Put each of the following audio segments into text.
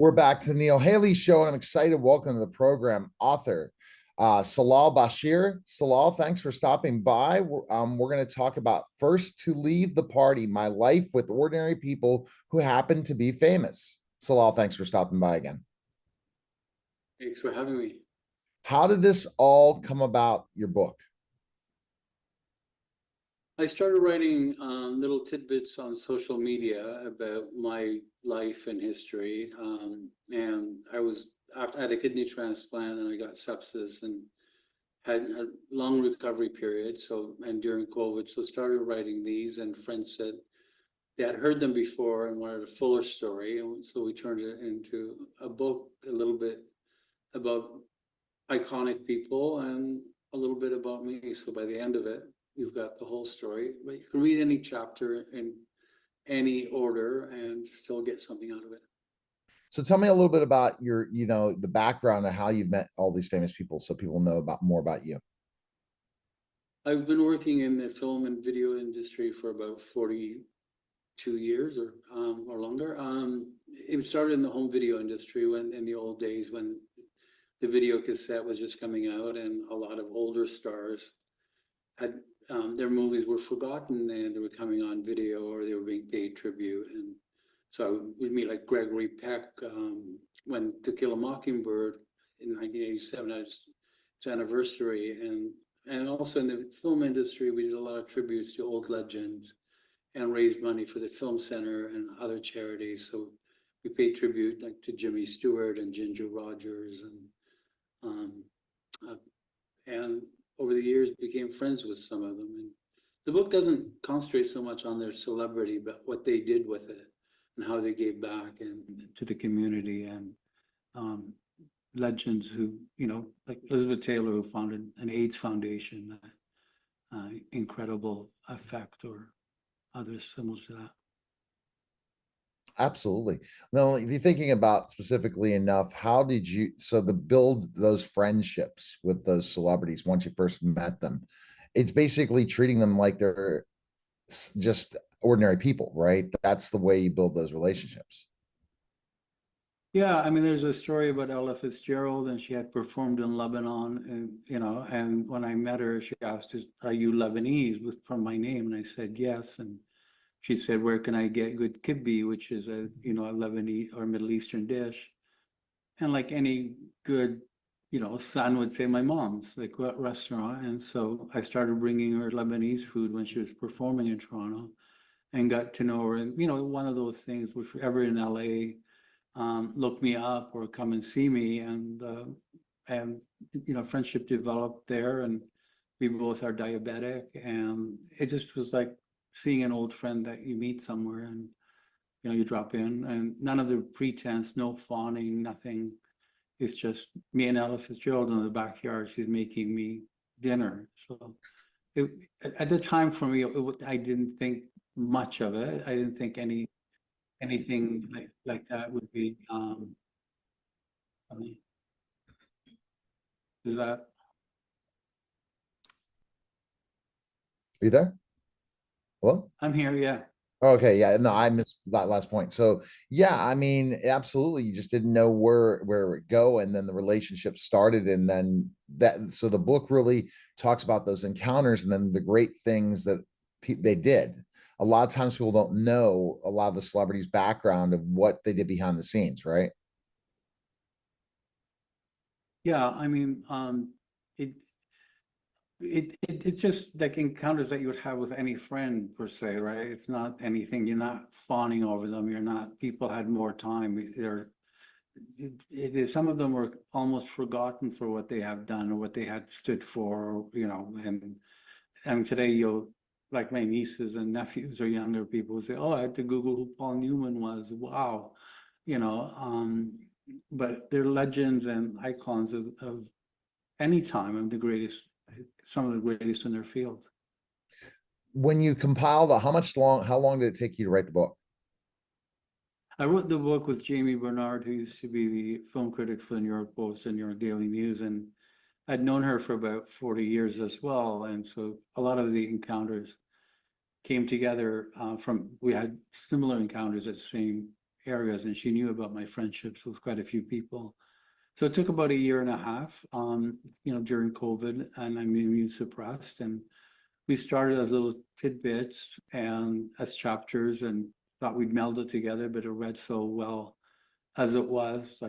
We're back to the Neil Haley Show, and I'm excited. Welcome to the program, author Salah Bachir. Salah, thanks for stopping by. We're going to talk about First to Leave the Party, My Life with Ordinary People Who Happen to Be Famous. Salah, thanks for stopping by again. Thanks for having me. How did this all come about, your book? I started writing little tidbits on social media about my life and history. And I had a kidney transplant and I got sepsis and had a long recovery period. And during COVID, so started writing these, and friends said they had heard them before and wanted a fuller story. And so we turned it into a book, a little bit about iconic people and a little bit about me. So by the end of it, you've got the whole story, but you can read any chapter in any order and still get something out of it. So tell me a little bit about the background of how you've met all these famous people so people know more about you. I've been working in the film and video industry for about 42 years or longer. It started in the home video industry in the old days when the video cassette was just coming out, and a lot of older stars had their movies were forgotten and they were coming on video or they were being paid tribute. And so we'd meet like Gregory Peck when To Kill a Mockingbird in 1987 had its anniversary. And also in the film industry, we did a lot of tributes to old legends and raised money for the Film Center and other charities. So we paid tribute like to Jimmy Stewart and Ginger Rogers and over the years became friends with some of them. And the book doesn't concentrate so much on their celebrity, but what they did with it and how they gave back and to the community, and legends who, like Elizabeth Taylor, who founded an AIDS foundation, incredible effect, or others similar to that. Absolutely. Now, if you're thinking about specifically enough, how did you build those friendships with those celebrities once you first met them? It's basically treating them like they're just ordinary people, right? That's the way you build those relationships. Yeah, I mean, there's a story about Ella Fitzgerald, and she had performed in Lebanon, and when I met her, she asked, "Are you Lebanese?" from my name, and I said yes, and she said, "Where can I get good kibbe," which is a Lebanese or Middle Eastern dish. And like any good son would say, "My mom's, like, what restaurant?" And so I started bringing her Lebanese food when she was performing in Toronto, and got to know her. And one of those things, if you're ever in LA, look me up or come and see me. And friendship developed there, and we both are diabetic, and it just was like seeing an old friend that you meet somewhere, and you drop in, and none of the pretense, no fawning, nothing. It's just me and Ella Fitzgerald in the backyard. She's making me dinner. So at the time for me, I didn't think much of it. I didn't think anything like that would be funny. Is that? Are you there? Hello? I'm here, yeah. Okay, yeah, no, I missed that last point. So, yeah, I mean, absolutely, you just didn't know where it would go, and then the relationship started, and then so the book really talks about those encounters and then the great things that they did. A lot of times people don't know a lot of the celebrities' background of what they did behind the scenes, right? Yeah, I mean, it's just like encounters that you would have with any friend per se, right? It's not anything, you're not fawning over them. You're not, people had more time. Some of them were almost forgotten for what they have done or what they had stood for, and today like my nieces and nephews or younger people who say, "Oh, I had to Google who Paul Newman was." Wow. But they're legends and icons of any time, and some of the greatest in their field. When you compile how long did it take you to write the book? I wrote the book with Jamie Bernard, who used to be the film critic for the New York Post and New York Daily News, and I'd known her for about 40 years as well. And so a lot of the encounters came together we had similar encounters at the same areas, and she knew about my friendships with quite a few people. So it took about a year and a half, during COVID, and I'm immune suppressed. And we started as little tidbits and as chapters, and thought we'd meld it together, but it read so well as it was,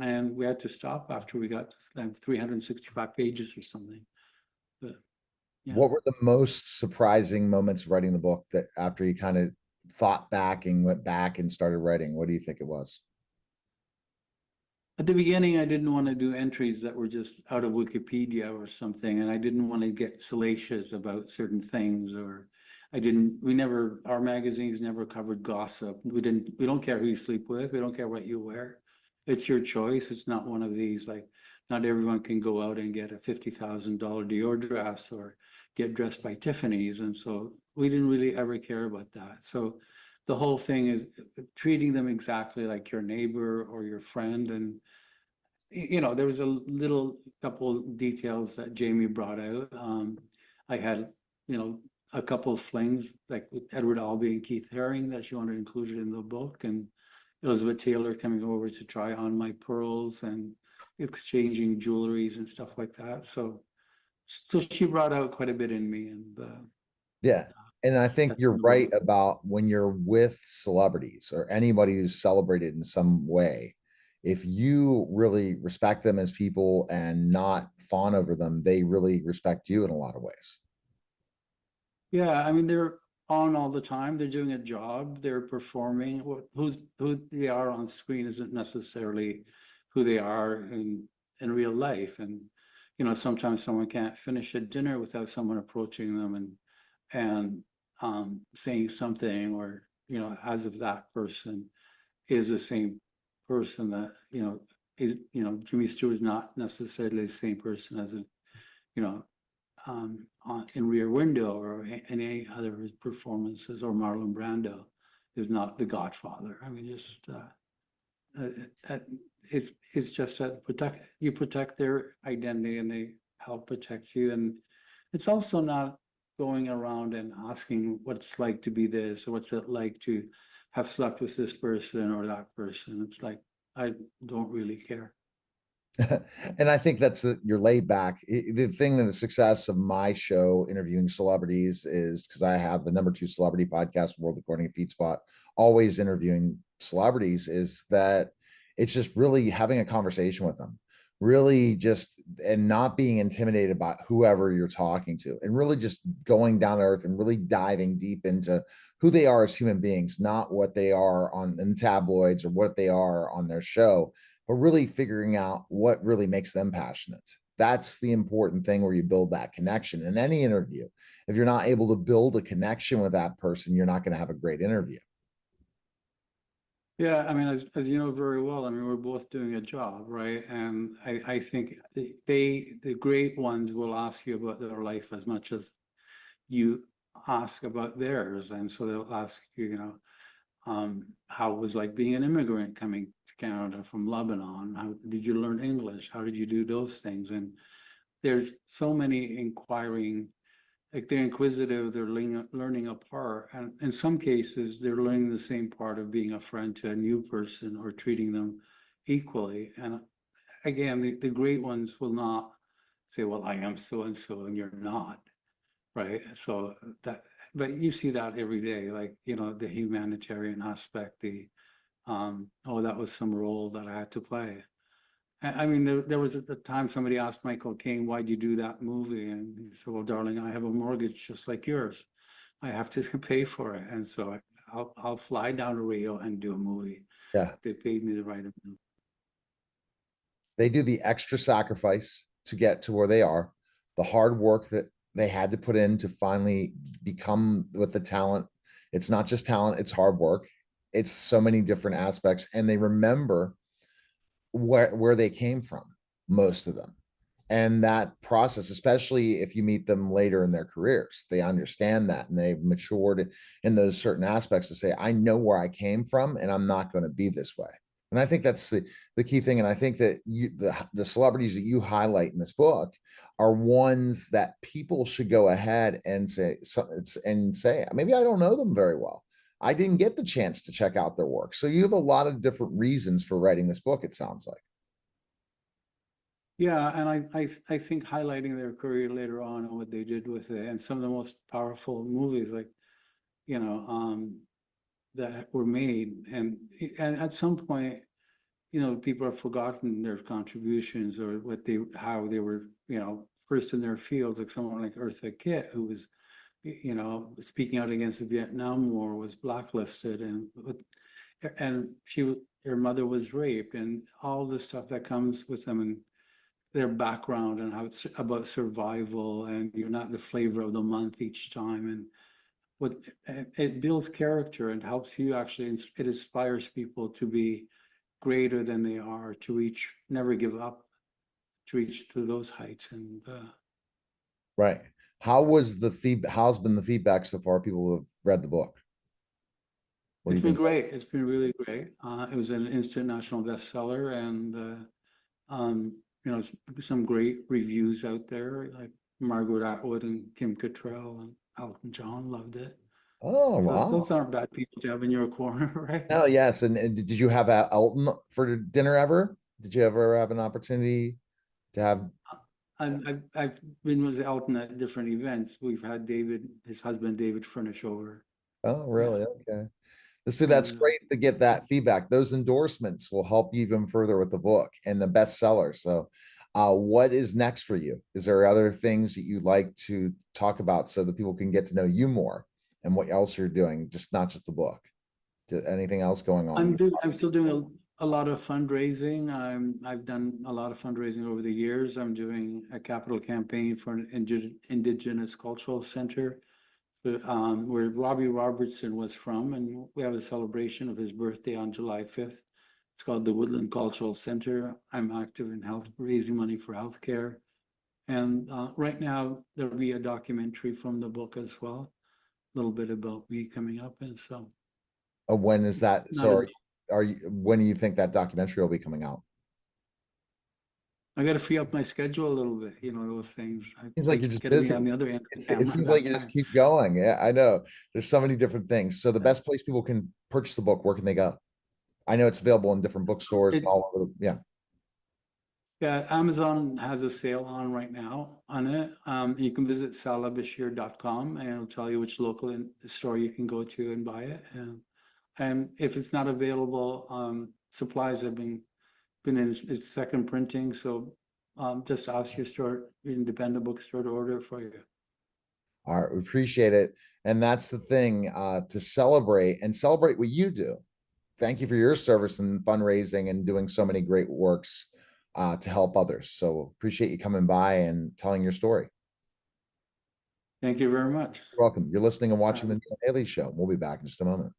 and we had to stop after we got to 365 pages or something. But yeah. What were the most surprising moments of writing the book that after you kind of thought back and went back and started writing? What do you think it was? At the beginning, I didn't want to do entries that were just out of Wikipedia or something, and I didn't want to get salacious about certain things, or our magazines never covered gossip. We don't care who you sleep with. We don't care what you wear. It's your choice. It's not one of these, like, not everyone can go out and get a $50,000 Dior dress or get dressed by Tiffany's. And so we didn't really ever care about that. So the whole thing is treating them exactly like your neighbor or your friend. And there was a little couple details that Jamie brought out. I had, a couple of flings, like with Edward Albee and Keith Haring, that she wanted included in the book, and Elizabeth Taylor coming over to try on my pearls and exchanging jewelries and stuff like that. So she brought out quite a bit in me, and Yeah. And I think that's you're one of right the. about when you're with celebrities or anybody who's celebrated in some way, if you really respect them as people and not fawn over them, they really respect you in a lot of ways. Yeah, I mean, they're on all the time. They're doing a job. They're performing. Who they are on screen isn't necessarily who they are in real life. And sometimes someone can't finish a dinner without someone approaching them and saying something, or as if that person is the same person that Jimmy Stewart is not necessarily the same person as you know in Rear Window or any other of his performances, or Marlon Brando is not the Godfather. I mean, just uh, uh, it's just that you protect their identity, and they help protect you. And it's also not going around and asking what it's like to be this, or what's it like to have slept with this person or that person. It's like, I don't really care. And I think you're laid back. The thing that the success of my show interviewing celebrities is because I have the number 2 celebrity podcast, World According to Feet Spot, always interviewing celebrities, is that it's just really having a conversation with them, really just, and not being intimidated by whoever you're talking to, and really just going down to earth and really diving deep into who they are as human beings, not what they are in tabloids or what they are on their show, but really figuring out what really makes them passionate. That's the important thing, where you build that connection in any interview. If you're not able to build a connection with that person, you're not going to have a great interview. Yeah, I mean, as you know very well, I mean, we're both doing a job, right? And I think the great ones will ask you about their life as much as you ask about theirs. And so they'll ask you, how it was like being an immigrant coming to Canada from Lebanon. How did you learn English? How did you do those things? And there's so many inquiring, like, they're inquisitive, they're learning a part, and in some cases they're learning the same part of being a friend to a new person, or treating them equally. And again, the great ones will not say, well, I am so and so and you're not, right? So that, but you see that every day, like, the humanitarian aspect, the oh, that was some role that I had to play. I mean, there was a time somebody asked Michael Caine, why'd you do that movie? And he said, well, darling, I have a mortgage just like yours. I have to pay for it. And so I'll fly down to Rio and do a movie. Yeah. They paid me the right amount. They do the extra sacrifice to get to where they are, the hard work that they had to put in to finally become with the talent. It's not just talent, it's hard work. It's so many different aspects, and they remember where they came from, most of them. And that process, especially if you meet them later in their careers, they understand that, and they've matured in those certain aspects to say, I know where I came from and I'm not going to be this way. And I think that's the key thing. And I think that the celebrities that you highlight in this book are ones that people should go ahead and say, maybe I don't know them very well, I didn't get the chance to check out their work. So you have a lot of different reasons for writing this book, it sounds like. Yeah, and I think highlighting their career later on and what they did with it, and some of the most powerful movies, like, you know, that were made, and at some point, people have forgotten their contributions or how they were, first in their field. Like someone like Eartha Kitt, who was, speaking out against the Vietnam War, was blacklisted, and her mother was raped, and all the stuff that comes with them, and their background, and how it's about survival, and you're not the flavor of the month each time, and what it builds character and helps you actually. It inspires people to be greater than they are, to reach, never give up, to reach to those heights. And Right. How was the feedback? How's been the feedback so far? People who have read the book. What do it's you been think? great. It's been really great. It was an instant national bestseller, and some great reviews out there, like Margaret Atwood and Kim Cattrall and Elton John loved it. Oh, Those wow. aren't bad people to have in your corner, right? Oh, yes. And did you have Elton for dinner ever? Did you ever have an opportunity to have? I've been with Elton at different events. We've had his husband David furnish over. Oh, Yeah, really? Okay. See, that's and great to get that feedback. Those endorsements will help you even further with the book and the bestseller. So, what is next for you? Is there other things that you'd like to talk about so that people can get to know you more and what else you're doing, just not just the book? Anything else going on? I'm still doing a lot of fundraising. I've done a lot of fundraising over the years. I'm doing a capital campaign for an Indigenous Cultural Center, where Robbie Robertson was from, and we have a celebration of his birthday on July 5th. It's called the Woodland Cultural Center. I'm active in raising money for healthcare. And right now, there'll be a documentary from the book as well, a little bit about me coming up. And so, When is that? not So, a are you? When do you think that documentary will be coming out? I got to free up my schedule a little bit, those things. Seems like I you're just got to be on busy. the other end of the It camera at seems like that you just time. keep going. Yeah, I know. There's so many different things. So the Yeah. best place people can purchase the book, where can they go? I know it's available in different bookstores and It, all over yeah. yeah, Amazon has a sale on right now on it. You can visit salahbashir.com, and it'll tell you which local store you can go to and buy it. And if it's not available, supplies have been in its second printing. So just ask your independent bookstore to order it for you. All right, we appreciate it. And that's the thing, to celebrate and celebrate what you do. Thank you for your service and fundraising and doing so many great works to help others. So appreciate you coming by and telling your story. Thank you very much. You're welcome. You're listening and All watching the right. Neil Haley Show. We'll be back in just a moment.